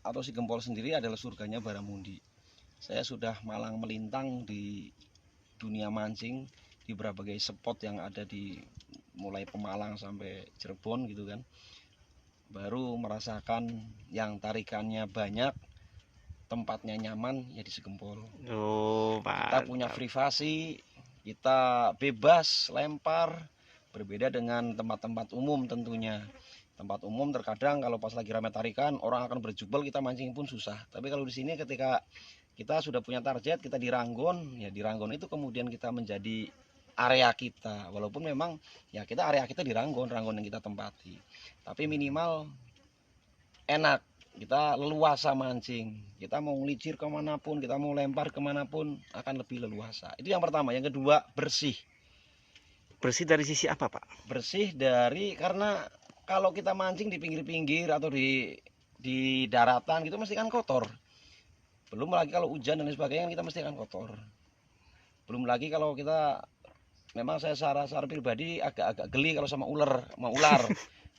atau Si Gempol sendiri adalah surganya Baramundi. Saya sudah malang melintang di dunia mancing di berbagai spot yang ada di mulai Pemalang sampai Cirebon gitu kan. Baru merasakan yang tarikannya banyak, tempatnya nyaman ya di Si Gempol. Oh, Kita punya mantap. privasi, kita bebas lempar, berbeda dengan tempat-tempat umum tentunya. Tempat umum terkadang kalau pas lagi ramai tarikan orang akan berjubel, kita mancing pun susah. Tapi kalau di sini ketika kita sudah punya target, kita di Ranggon, ya di Ranggon itu kemudian kita menjadi area kita. Walaupun memang ya kita area kita di Ranggon, Ranggon yang kita tempati. Tapi minimal enak, kita leluasa mancing. Kita mau ngelicir kemanapun, kita mau lempar kemanapun akan lebih leluasa. Itu yang pertama. Yang kedua, bersih. Bersih dari sisi apa, Pak? Bersih dari karena kalau kita mancing di pinggir-pinggir atau di daratan gitu mesti kan kotor. Belum lagi kalau hujan dan sebagainya kita mesti akan kotor. Belum lagi kalau kita memang saya secara pribadi agak-agak geli kalau sama ular,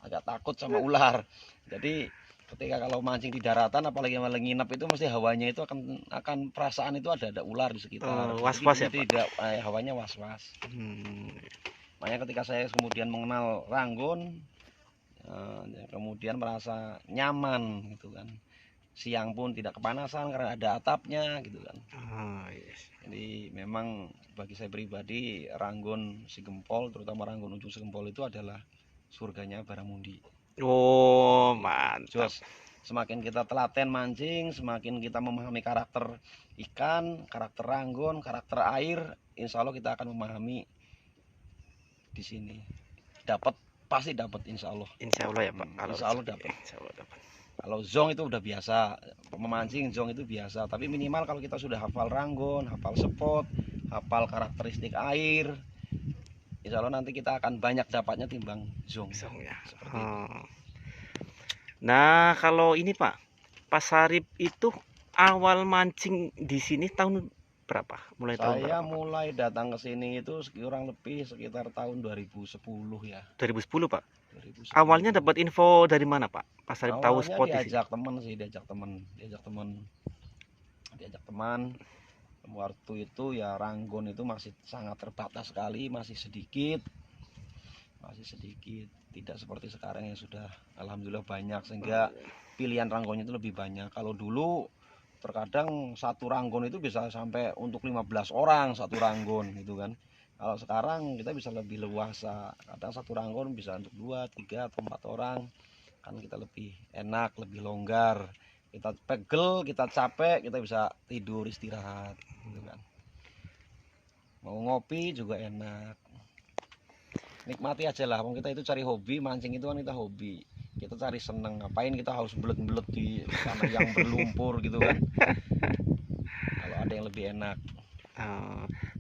agak takut sama ular. Jadi ketika kalau mancing di daratan apalagi malah nginep itu mesti hawanya itu akan perasaan itu ada ular di sekitar. Jadi Was-was kita ya, Pak? tidak hawanya was-was. Makanya ketika saya kemudian mengenal Ranggon, kemudian merasa nyaman gitu kan. Siang pun tidak kepanasan karena ada atapnya gitu kan. Yes. Jadi memang bagi saya pribadi Ranggon Si Gempol, terutama Ranggon Ujung Si Gempol itu adalah surganya Baramundi. Oh, Itu mantap. jos. Semakin kita telaten mancing, semakin kita memahami karakter ikan, karakter Ranggon, karakter air, insya Allah kita akan memahami di sini. Dapat, pasti dapat insya Allah. Insya Allah ya, Pak. Kalau Insya Allah dapat. insya Allah dapat. Kalau zong itu udah biasa, memancing zong itu biasa. Tapi minimal kalau kita sudah hafal Ranggon, hafal spot, hafal karakteristik air, insya Allah nanti kita akan banyak dapatnya timbang zong. Zong ya. Seperti itu. Nah, kalau ini Pak, Pak Sarip itu awal mancing di sini tahun berapa? Mulai tahun Saya berapa, Pak? mulai datang ke sini itu kurang lebih sekitar tahun 2010 ya. 2010, Pak. 2010. Awalnya dapat info dari mana, Pak? Pak Sarip tahu Awalnya spot di sini. diajak teman sih, diajak teman. Waktu itu ya Ranggon itu masih sangat terbatas sekali, masih sedikit, tidak seperti sekarang yang sudah alhamdulillah banyak, sehingga pilihan Ranggonnya itu lebih banyak. Kalau dulu terkadang satu Ranggon itu bisa sampai untuk 15 orang satu Ranggon gitu kan. Kalau sekarang kita bisa lebih leluasa, kadang satu Ranggon bisa untuk 2, 3 atau 4 orang, kan kita lebih enak, lebih longgar. Kita pegel, kita capek, kita bisa tidur istirahat gitu kan. Mau ngopi juga enak, nikmati aja lah. Kita itu cari hobi, mancing itu kan kita hobi, kita cari seneng. Ngapain kita harus belet-belet di tanah yang berlumpur gitu kan. Kalau ada yang lebih enak.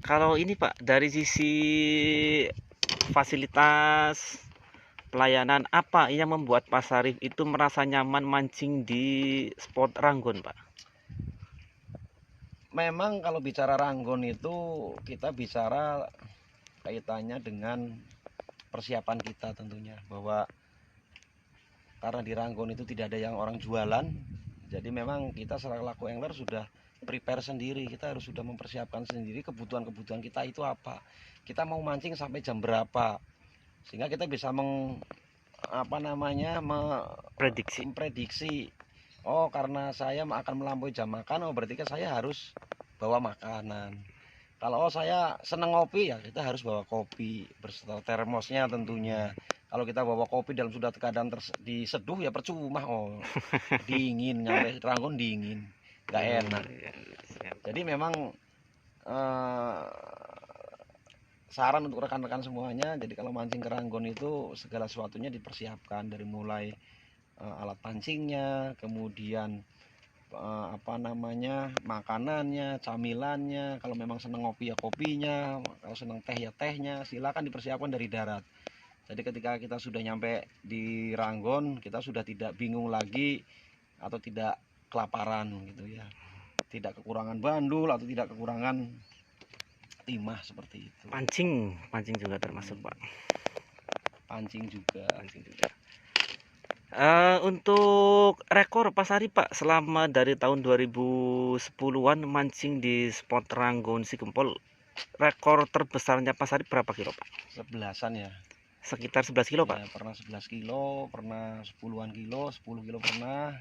Kalau ini Pak, dari sisi fasilitas pelayanan apa yang membuat Pak Sarip itu merasa nyaman mancing di spot Ranggon, Pak? Memang kalau bicara Ranggon itu kita bicara kaitannya dengan persiapan kita tentunya, bahwa karena di Ranggon itu tidak ada yang orang jualan, jadi memang kita selaku angler sudah prepare sendiri. Kita harus sudah mempersiapkan sendiri kebutuhan kita itu apa, kita mau mancing sampai jam berapa, sehingga kita bisa memprediksi. Oh, karena saya akan melampaui jam makan, oh berarti kan saya harus bawa makanan. Kalau saya seneng ngopi, ya kita harus bawa kopi berserta termosnya tentunya. Kalau kita bawa kopi dalam sudah keadaan diseduh ya percuma, oh dingin, nyampe Ranggon dingin, nggak enak. Jadi memang saran untuk rekan-rekan semuanya, jadi kalau mancing ke Ranggon itu segala sesuatunya dipersiapkan, dari mulai alat pancingnya, kemudian makanannya, camilannya. Kalau memang seneng ngopi ya kopinya, kalau seneng teh ya tehnya, silakan dipersiapkan dari darat. Jadi ketika kita sudah nyampe di Ranggon, kita sudah tidak bingung lagi atau tidak kelaparan gitu ya, tidak kekurangan bandul atau tidak kekurangan timah seperti itu. Pancing juga termasuk, Pak. Pancing juga. Untuk rekor Pak Sarip Pak, selama dari tahun 2010-an mancing di spot Ranggon Sigempol, rekor terbesarnya Pak Sarip berapa kilo Pak? 11-an ya. Sekitar 11 kilo Pak. Ya, pernah 11 kilo, pernah 10-an kilo, 10 kilo pernah,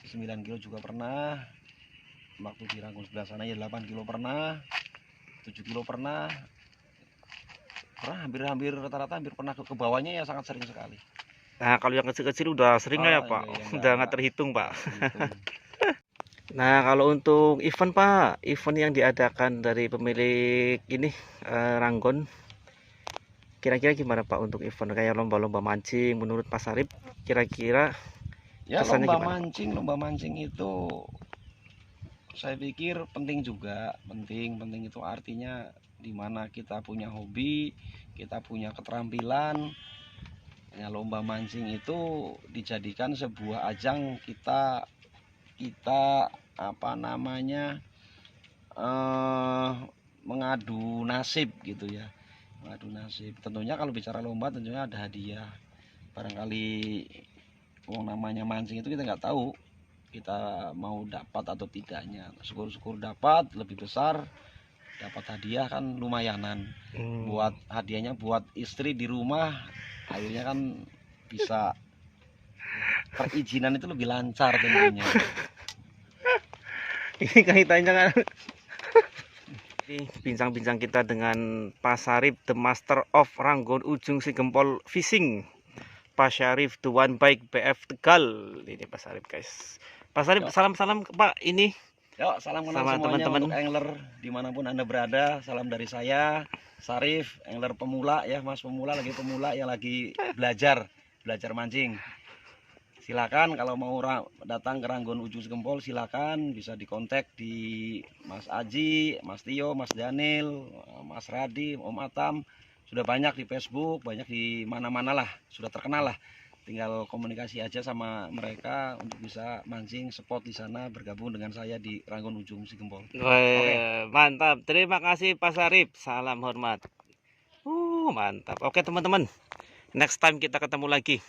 9 kilo juga pernah. Waktu di Ranggon sebelah sana ya 8 kilo pernah, 7 kilo pernah. Hampir rata-rata hampir pernah ke bawahnya ya, sangat sering sekali. Nah, kalau yang kecil-kecil udah sering lah ya Pak, Iya, udah nggak terhitung Pak. terhitung. Nah, kalau untuk event Pak, event yang diadakan dari pemilik ini Ranggon, kira-kira gimana Pak untuk event kayak lomba-lomba mancing menurut Pak Sarip, kira-kira Ya, kesannya lomba gimana, Pak? mancing itu saya pikir penting juga, penting itu artinya dimana kita punya hobi, kita punya keterampilan. Ya, lomba mancing itu dijadikan sebuah ajang kita apa namanya mengadu nasib gitu ya, mengadu nasib. Tentunya kalau bicara lomba tentunya ada hadiah. Barangkali namanya mancing itu kita nggak tahu kita mau dapat atau tidaknya. Syukur-syukur dapat lebih besar, dapat hadiah kan lumayanan. Buat hadiahnya buat istri di rumah, akhirnya kan bisa perizinan itu lebih lancar tentunya. Ini kaitannya kan bincang-bincang kita dengan Pak Sarip, the master of Ranggon Ujung Sigempol Fishing, Pak Syarif, the one bike BF Tegal. Ini Pak Sarip guys. Pak Sarip, salam-salam Pak ini. Yuk, salam kenal Sama semuanya teman-teman. untuk angler dimanapun Anda berada. Salam dari saya, Sarif, angler pemula ya, Mas pemula, pemula yang lagi belajar mancing. Silakan kalau mau datang ke Ranggon Ujung Sigempol, silakan bisa dikontak di Mas Aji, Mas Tio, Mas Daniel, Mas Radi, Om Atam. Sudah banyak di Facebook, banyak di mana-mana lah, sudah terkenal lah. Tinggal komunikasi aja sama mereka untuk bisa mancing spot di sana, bergabung dengan saya di Ranggon Ujung Sigempol. Oke. Mantap. Terima kasih Pak Sarip. Salam hormat. Mantap. Oke teman-teman. Next time kita ketemu lagi.